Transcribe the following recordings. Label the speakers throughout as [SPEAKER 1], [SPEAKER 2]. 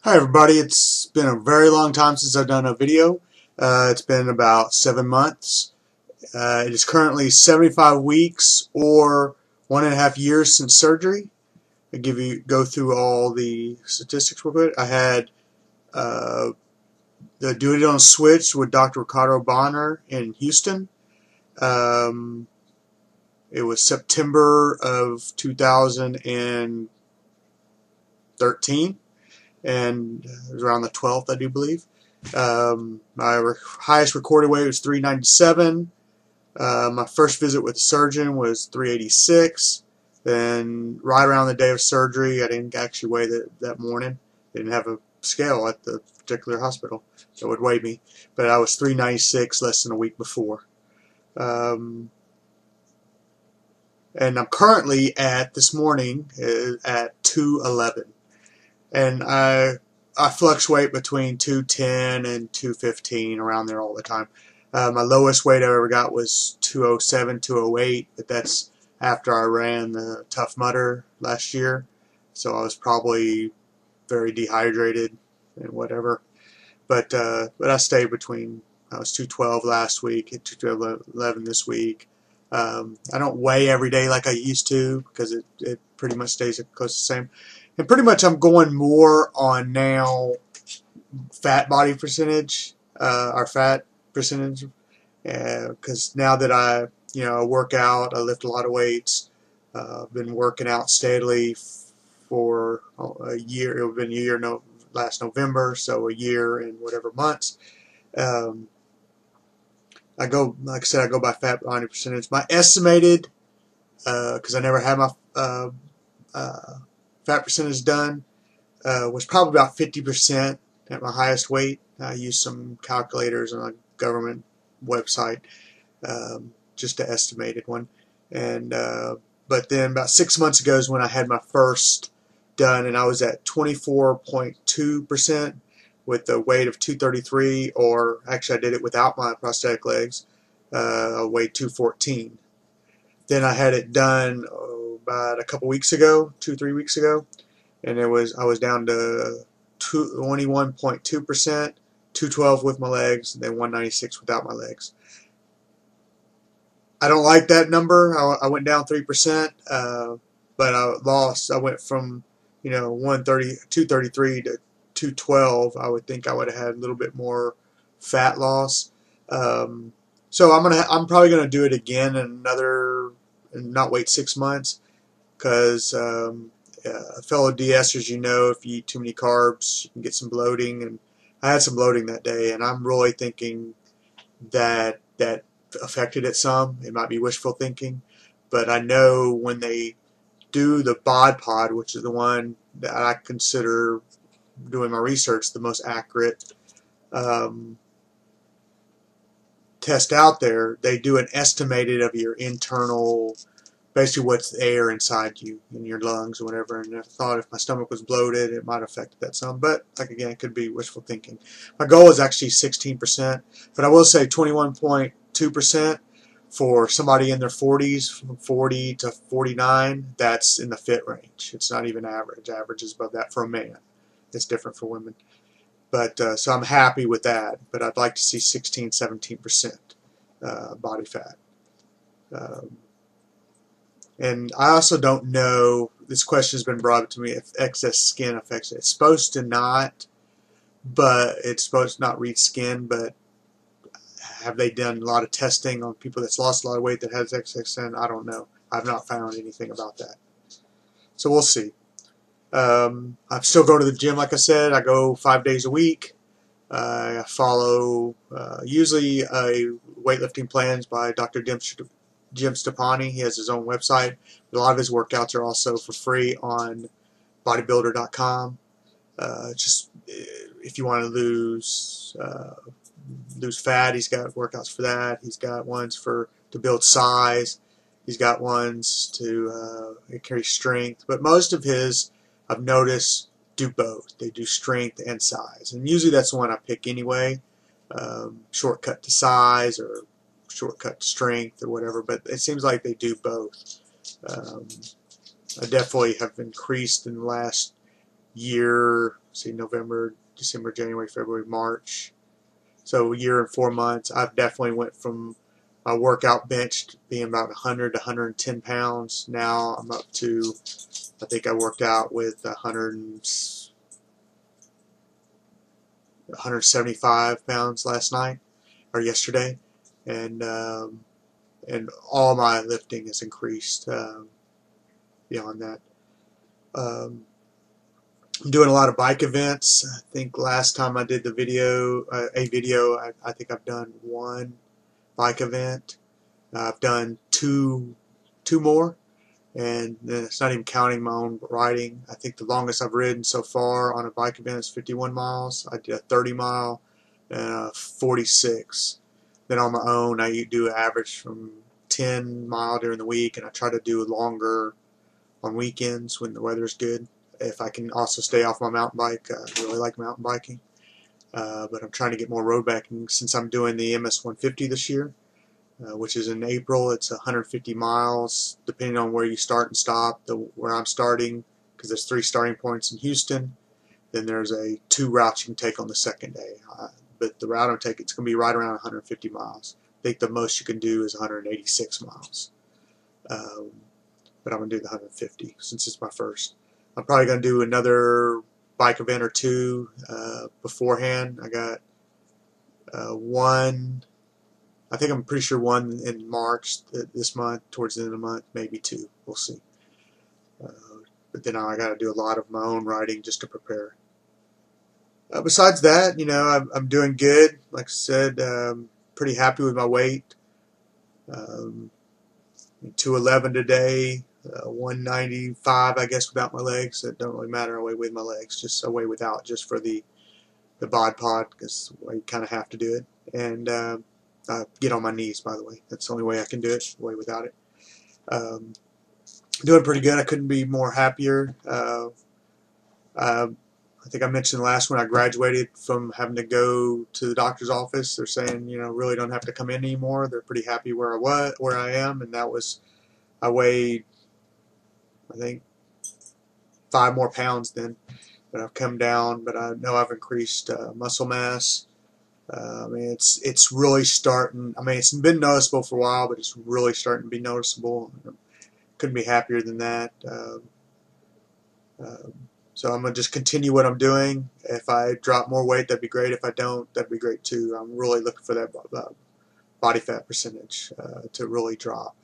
[SPEAKER 1] Hi everybody, it's been a very long time since I've done a video. It's been about 7 months. It is currently 75 weeks or 1.5 years since surgery. Go through all the statistics real quick. I had uh, the Duodenal switch with Dr. Ricardo Bonner in Houston. Um, it was September of 2013, and it was around the 12th, I do believe. My highest recorded weight was 397. My first visit with the surgeon was 386. Then right around the day of surgery, I didn't actually weigh that morning. They didn't have a scale at the particular hospital that would weigh me, but I was 396 less than a week before. Um, and I'm currently this morning at 211. And I fluctuate between 210 and 215, around there all the time. My lowest weight I ever got was 207, 208, but that's after I ran the Tough Mudder last year, so I was probably very dehydrated and whatever. But I stayed between. I was 212 last week, at 211 this week. I don't weigh every day like I used to because it pretty much stays close to the same. And pretty much I'm going more on now fat body percentage, or fat percentage, because now that I work out, I lift a lot of weights. I've been working out steadily for a year. It would have been a year last November, so a year and whatever months. Um, like I said, I go by fat body percentage. My estimated, because I never had my fat percentage done, was probably about 50% at my highest weight. I used some calculators on a government website, just to estimated one. And but then about 6 months ago is when I had my first done, and I was at 24.2% with a weight of 233, or actually I did it without my prosthetic legs. I weighed 214. Then I had it done about a couple weeks ago, 2-3 weeks ago, and I was down to 21.2%, 212 with my legs, and then 196 without my legs. I don't like that number. I went down 3%, but I lost. I went from 233 to 212. I would think I would have had a little bit more fat loss. So I'm probably gonna do it again and not wait 6 months, because fellow de-esters, if you eat too many carbs, you can get some bloating, and I had some bloating that day, and I'm really thinking that affected it some. It might be wishful thinking, but I know when they do the bod pod, which is the one that I consider, doing my research, the most accurate test out there, they do an estimated of your internal, basically what's the air inside you, in your lungs or whatever. And I thought if my stomach was bloated, it might have affected that some. But again, it could be wishful thinking. My goal is actually 16%, but I will say 21.2% for somebody in their 40s, from 40 to 49. That's in the fit range. It's not even average. Average is above that for a man. It's different for women. But so I'm happy with that. But I'd like to see 16, 17% body fat. And I also don't know, this question has been brought up to me, if excess skin affects it. It's supposed to not, but it's supposed to not reach skin, but have they done a lot of testing on people that's lost a lot of weight that has excess skin? I don't know. I've not found anything about that. So we'll see. I'm still going to the gym, like I said. I go 5 days a week. I follow usually weightlifting plans by Dr. Jim Stepani. He has his own website. A lot of his workouts are also for free on bodybuilder.com. Just if you want to lose fat, he's got workouts for that. He's got ones to build size. He's got ones to increase strength. But most of his, I've noticed, do both. They do strength and size, and usually that's the one I pick anyway. Shortcut to size or shortcut to strength or whatever, but it seems like they do both. I definitely have increased in the last year see, November, December, January, February, March. So a year and 4 months. I've definitely went from my workout bench being about 100 to 110 pounds. Now I'm up to, I think I worked out with 175 pounds last night or yesterday, and all my lifting has increased beyond that. I'm doing a lot of bike events. I think last time I did the video, I think I've done one bike event. I've done two more, and it's not even counting my own riding. I think the longest I've ridden so far on a bike event is 51 miles. I did a 30 mile and a 46. Then on my own, I do average from 10 mile during the week, and I try to do longer on weekends when the weather's good. If I can also stay off my mountain bike, I really like mountain biking. But I'm trying to get more road biking since I'm doing the MS 150 this year, which is in April. It's 150 miles, depending on where you start and stop. Where I'm starting, because there's 3 starting points in Houston. Then there's 2 routes you can take on the second day. But the route I'm taking, it's going to be right around 150 miles. I think the most you can do is 186 miles. But I'm going to do the 150 since it's my first. I'm probably going to do another bike event or 2 beforehand. I got one, I think I'm pretty sure one in March this month, towards the end of the month, maybe 2. We'll see. But then I got to do a lot of my own riding just to prepare. Besides that, you know, I'm doing good. Like I said, pretty happy with my weight. 211 today, 195, I guess, without my legs. It don't really matter. I weigh with my legs, just I weigh without, just for the bod pod, because you kind of have to do it. And I get on my knees, by the way. That's the only way I can do it. Weigh without it. Doing pretty good. I couldn't be more happier. I think I mentioned last when I graduated from having to go to the doctor's office. They're saying, you know, really don't have to come in anymore. They're pretty happy where I am, and that was, I weighed, I think, 5 more pounds then, but I've come down. But I know I've increased muscle mass. I mean, it's really starting. I mean, it's been noticeable for a while, but it's really starting to be noticeable. Couldn't be happier than that. So I'm going to just continue what I'm doing. If I drop more weight, that'd be great. If I don't, that'd be great too. I'm really looking for that body fat percentage to really drop.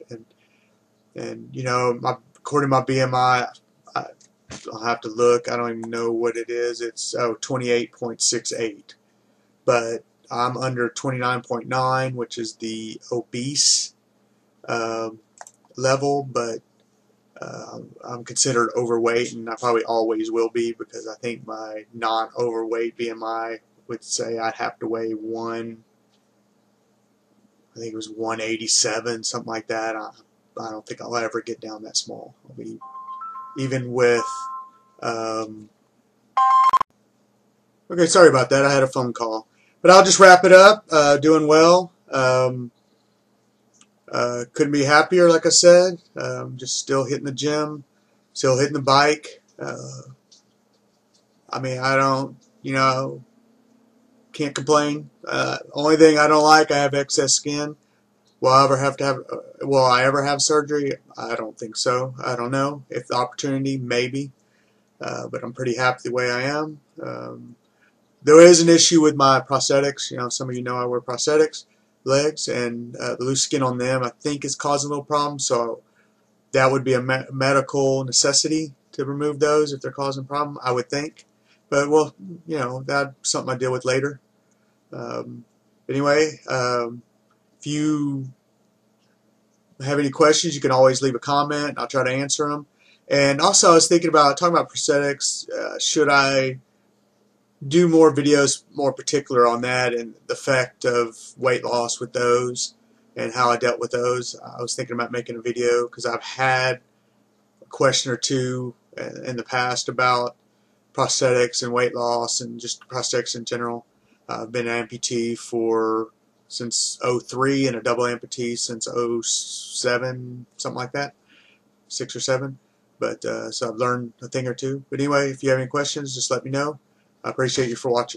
[SPEAKER 1] And you know, according to my BMI, I'll have to look. I don't even know what it is. It's 28.68. But I'm under 29.9, which is the obese level, but I'm considered overweight, and I probably always will be, because I think my non-overweight BMI would say I'd have to weigh I think it was 187, something like that. I don't think I'll ever get down that small. I'll be, even with, okay, sorry about that. I had a phone call. But I'll just wrap it up. Doing well. Couldn't be happier, like I said. Just still hitting the gym, still hitting the bike. I mean, I don't, you know, can't complain. Only thing I don't like, I have excess skin. Will I ever have surgery? I don't think so. I don't know. If the opportunity, maybe. But I'm pretty happy the way I am. There is an issue with my prosthetics. You know, some of you know I wear prosthetics, legs, and the loose skin on them, I think, is causing a little problem. So that would be a medical necessity to remove those if they're causing a problem, I would think. But, well, you know, that's something I deal with later. Anyway, if you have any questions, you can always leave a comment. I'll try to answer them. And also, I was thinking about talking about prosthetics. Should I do more videos more particular on that and the effect of weight loss with those and how I dealt with those? I was thinking about making a video because I've had a question or 2 in the past about prosthetics and weight loss and just prosthetics in general. I've been an amputee since '03 and a double amputee since '07, something like that, 6 or 7. But so I've learned a thing or 2. But anyway, if you have any questions, just let me know. I appreciate you for watching.